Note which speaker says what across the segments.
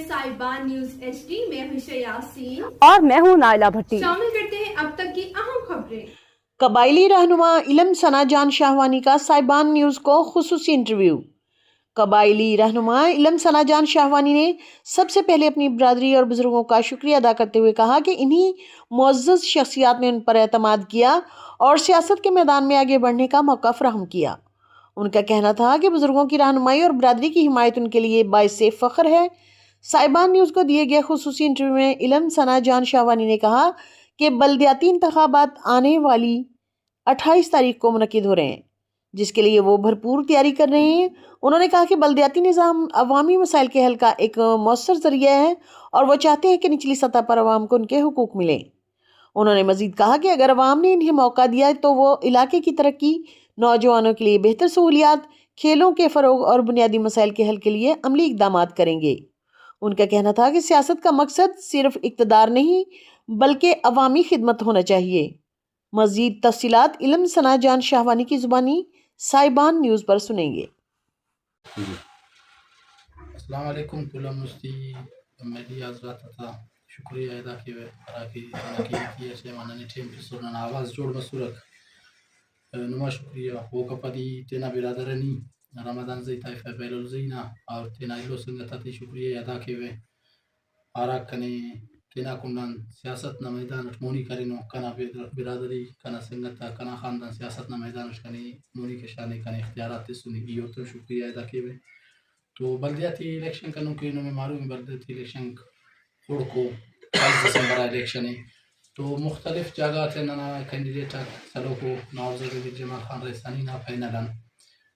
Speaker 1: साहिबान news HD में हूं यासीन
Speaker 2: और मैं हूं नाइला भट्टी।
Speaker 1: शामिल करते हैं अब तक की अहम खबरें।
Speaker 3: कबायली रहनुमा इलम सना जान शाहवानी का साहिबान न्यूज को खुसूसी इंटरव्यू। कबायली रहनुमा इलम सना जान शाहवानी ने सबसे पहले अपनी बरादरी और बुजुर्गों का शुक्रिया अदा करते हुए कहा कि इन्हीं मुअज़्ज़ज़ शख्सियात ने उन पर एतमाद किया और सियासत के मैदान में आगे बढ़ने का मौका फराहम किया। उनका कहना था कि बुजुर्गों की रहनुमाई और बरादरी की हिमायत उनके लिए बाइसे फ़ख्र है। साहिबान न्यूज़ को दिए गए खुसूसी इंटरव्यू में इलम सना जान शाहवानी ने कहा कि बल्दियाती इंतखाबात आने वाली 28 तारीख को मुनक्किद हो रहे हैं, जिसके लिए वो भरपूर तैयारी कर रहे हैं। उन्होंने कहा कि बल्दियाती निज़ाम अवामी मसाइल के हल का एक मौसर ज़रिया है और वो चाहते हैं कि निचली सतह पर अवाम को उनके हुकूक मिलें। उन्होंने मज़ीद कहा कि अगर अवाम ने इन्हें मौका दिया तो वो इलाके की तरक्की, नौजवानों के लिए बेहतर सहूलियात, खेलों के फ़रोग और बुनियादी मसाइल के हल के लिए अमली इक़दामात करेंगे। उनका कहना था कि सियासत का मकसद सिर्फ इक़्तिदार नहीं बल्कि अवामी खिदमत होना चाहिए। मज़ीद तफ़सीलात इलम सना जान शाहवानी की ज़ुबानी साहिबान न्यूज़ पर सुनेंगे।
Speaker 4: अस्सलाम वालेकुम कुल मुस्ती मेरी हज़रत था शुक्रिया अदा के की ऐसे मानने टीम की सुनना आवाज़ जोड़ मसूरक नुमा शुक्रिया वो कपदी तेना बिरादरनी रमज़ान ज़ई ताइफ़ बैलुल ज़ईना और तेना इलो संगत शुक्रिया अदा के वे आरा कने तेना कुंडन सियासत न मैदान मोनी करिनो कना बिरादरी कना संगत कना खानदान सियासत न मैदान कने मोनी के शाने कने इख्तियारात सुनी यो तो शुक्रिया अदा के वे। तो बल्दियाती इलेक्शन का नुके में मालूम बल्दियाती इलेक्शन को 22 दिसंबर इलेक्शन है तो मुख्तलिफ जगह थे ना कैंडिडेट सलो को नवाब जमा खान रईसानी ना फाइनल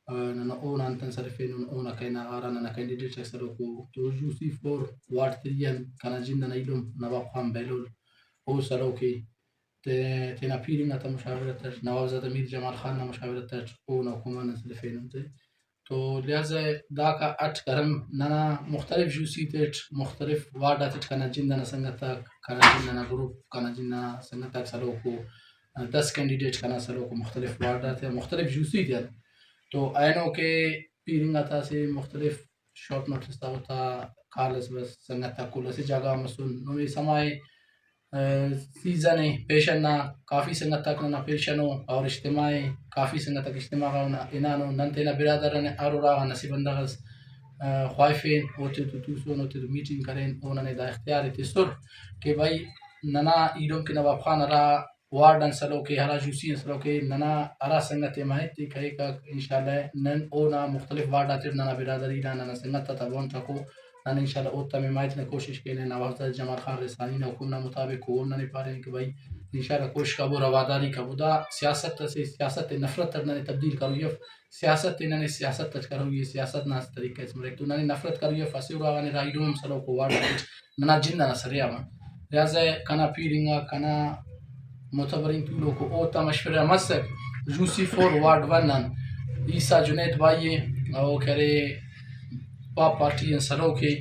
Speaker 4: ना ओन अंतन सरफेन ओन कैना आरा ना कैंडिडेट सलो को तो UC 4 ward 3 kana jinda na ilum नवाब खान बैलुल ओ सलो के तेना पीरी ना मुशावरत नवाब ज़ादा मीर जमाल खान ना मुशावरत ओ ना कुमान सरफेन तो लिहाजा दा का 8 करम नना मुख्तलिफ जूसी तेट मुख्तलिफ वार्ड तेट कना जिंदा ना संगता कना जिंदा ना ग्रुप कना जिंदा संगता सलो को 10 कैंडिडेट कना सलो को मुख्तलिफ वार्ड थे मुख्तलिफ जूसी थे तो आयनों के पीरिंगा था से मुख्तलिफ शॉर्ट नोटिस होता खालस बस संगता कुल से जगह मसून नो समय सीज़न है पेशना काफ़ी संगत तक ना पेशनो और इज्तिमाई काफ़ी संगत तक इज्तिमा का इनानो नंतेना बिरादर ने आरोरा नसीबंदास ख्वाइफें होते तो सून होते तो मीटिंग करें उन्होंने दा इख्तियार थे सुर कि भाई नना ईडों के नवाब खान अरा वार्डन सलो के हरा जूसी सलो के नना अरा संगत माहिती कहेगा इंशाल्लाह नन ओना मुख्तलिफ वार्ड आते नना बिरादरी ना संगत तबों तको नन इंशाल्लाह ओता में माहित ने कोशिश की ने नवाब जमाल खान रईसानी ने हुकुम ना मुताबिक को उन्होंने पारे कि भाई इंशाल्लाह कोशिश का वो रवादारी का बुदा सियासत से सियासत नफरत करना ने तब्दील करो ये सियासत इन्होंने सियासत तक करो ये सियासत ना तरीके से तो उन्होंने नफरत करो ये फसीरा ने राइडोम सलो को वार्ड नना जिन्ना ना सरिया में लिहाजा कना पीरिंगा कना मोतबरिन तुलो को ओता मशवरा मसक जूसी 4 वार्ड 1 ईसा जुनैद भाई और करे पाप पार्टी सलो के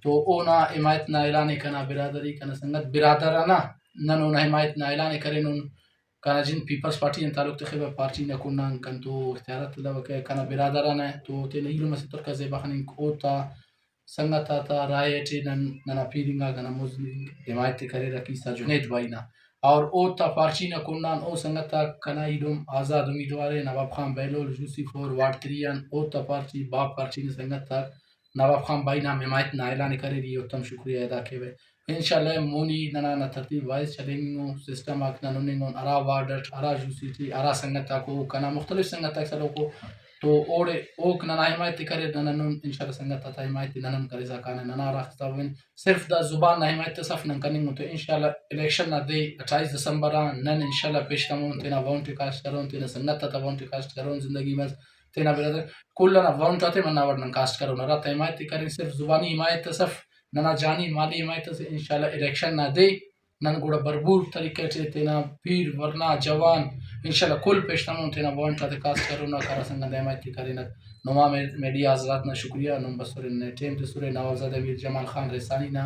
Speaker 4: तो ओना हिमायत ना ऐलान कना बिरादरी कना संगत बिरादराना नन ओना हिमायत ना ऐलान करें उन कना जिन पीपल्स पार्टी ताल्लुक तखबा पार्टी ना कुना कन तो इख्तियारत लव के कना बिरादराना तो ते नहीं लो मसे तरका जेबा खन ओता संगत आता राय टे नना पीरिंगा कना मुस्लिम हिमायत करे रखी सा जुनैद भाईना और ओता पार्टी ना कुना ओ संगत कना इडुम आजाद उम्मीदवार नवाब खान बैलोल जूसी 4 वार्ड 3 ओता पार्टी बाप पार्टी ने संगत नवाब खान भाई नाम हिमायत ना ऐलान करे रही उत्तम शुक्रिया अदा के वे इंशाल्लाह मोनी नना ना तरतीब वाइज चलेंगे सिस्टम आकना नुनिंगोन अरा वार्ड अरा जूसी अरा संगत को कना मुख्तलिफ संगत सलो को तो ओड़े ओक नना हिमायत करे नन इंशाल्लाह संगत था हिमायत ननन करे जाकाने नना रास्ता वन सिर्फ दा जुबान ना हिमायत सफ नन कनिंग तो इंशाल्लाह इलेक्शन ना दे 28 दिसंबर नन इंशाल्लाह पेशतमोन तेना वाउंटी कास्ट करोन तेना संगत था वाउंटी कास्ट करोन जिंदगी में तेना बिरादर कुल्ला वाउंट आते मना वर्णन कास्ट करो ना रात हिमायत करें सिर्फ जुबानी हिमायत सफ नना जानी माली हिमायत से इंशाल्लाह इलेक्शन ना दे नन गुड़ा भरपूर तरीके से तेना पीर वरना जवान इंशाल्लाह कुल पेशतमोन तेना वाउंट आते कास्ट करो ना करा संगत हिमायत करें ना नुमा मीडिया हजरात ना शुक्रिया नुम बसुर ने टीम ते सुरे नवाबजादा मीर जमाल खान रईसानी ना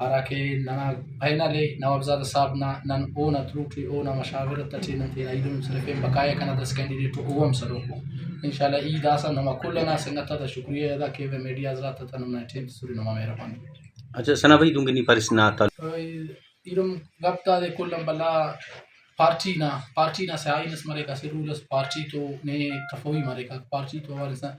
Speaker 4: आरा के नना भाईना ले नवाबजादा साहब ना नन ओ ना त्रुटी ओ ना मशावरत तटी नन तेना इलम सरफे बकाया कना 10 कैंडिडेट ओम सरो इंशाल्लाह ईद आसा नमा कुल ना संगत ता शुक्रिया अदा के मीडिया हजरात ता नुम ने टीम सुरे नुमा मेहरबानी।
Speaker 2: اچھا ثنا بھائی دونگی نہیں فرسنا تھا
Speaker 4: ایرم گپتا دے کلم بلا پارچینا سے آئینس مرے کا سرولس پارچی تو نے تفوی مرے کا پارچی تو ورسا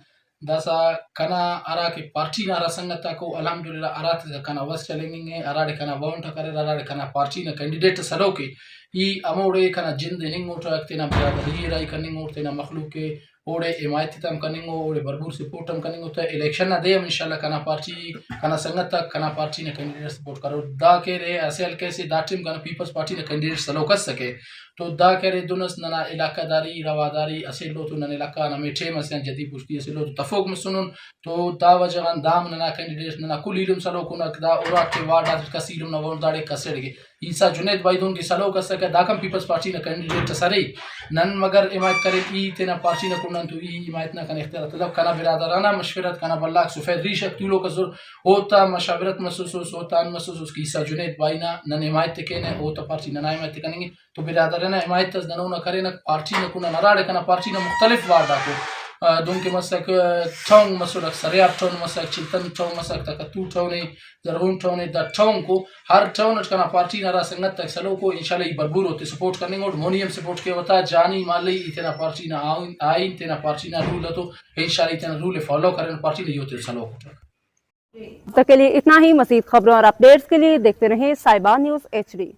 Speaker 4: داسا کنا ارا کے پارچینا را سنگتا کو الحمدللہ ارات کنا وس چلیں گے اراڑے کنا وونٹ کرے اراڑے کنا پارچینا کینڈیڈیٹ سلو کے ای اموڑے کنا جند ننگ اوٹا تینا برادری رائی کننگ اوٹ تینا مخلوق کے اوڑے حمایت تم کننگو اوڑے بربور سپورٹ ہم کننگو تو الیکشن نہ دے انشاءاللہ کنا پارچی کنا سنگتا کنا پارچی نے کینڈیڈیٹ سپورٹ کرو دا کہ رے ایسے ہلکے سے دا ٹیم کنا پیپلز پارٹی نے کینڈیڈیٹ سلو کر سکے تو دا کہ رے دونس ننا علاقہ داری رواداری اسے لو تو نن علاقہ نہ میٹھے مسیں جدی پوچھتی اسے لو تو تفوق مسنن تو دا وجہان دام ننا کینڈیڈیٹ ننا کل علم سلو کنا دا اورا کے وارڈ کسی علم نہ ون داڑے کسڑ گے عیسیٰ جنید بائدون کی سلو کر سکے دا کم پیپلز پارٹی نے کینڈیڈیٹ سرے نن مگر حمایت کرے ای تینا پارچی نہ کنن تو ای حمایت نہ کن اختیار طلب کنا برادرانہ مشورت کنا بلاک سفید ریشک تولو کا زور ہوتا مشاورت محسوس ہوتا ان محسوس کی عیسیٰ جنید بائینا نن حمایت کہنے ہوتا پارچی نہ حمایت کریں گے تو برادرانہ حمایت تز ننو نہ کرے نہ پارچی نہ کنن اراڑے کنا پارچی نہ مختلف وارڈا کو دون کے مسک ٹھونگ مسلک سریاب ٹھون مسک چلتن ٹھون مسک تکتو ٹھونے زرغون ٹھونے دا ٹھون کو ہر ٹھون اچ کنا پارٹی نہ را سنگت تک سلو کو انشاءاللہ ای بربور ہوتے سپورٹ کرنے گا اور مونیم سپورٹ کے وتا جانی مالی اتنا پارٹی نہ آئین تینا پارٹی نہ رول تو انشاءاللہ اتنا رول فالو کریں پارٹی نہ ہوتے سلو کو
Speaker 5: تک کے لیے اتنا ہی. مزید خبروں اور اپڈیٹس کے لیے دیکھتے رہیں صاحبان نیوز HD.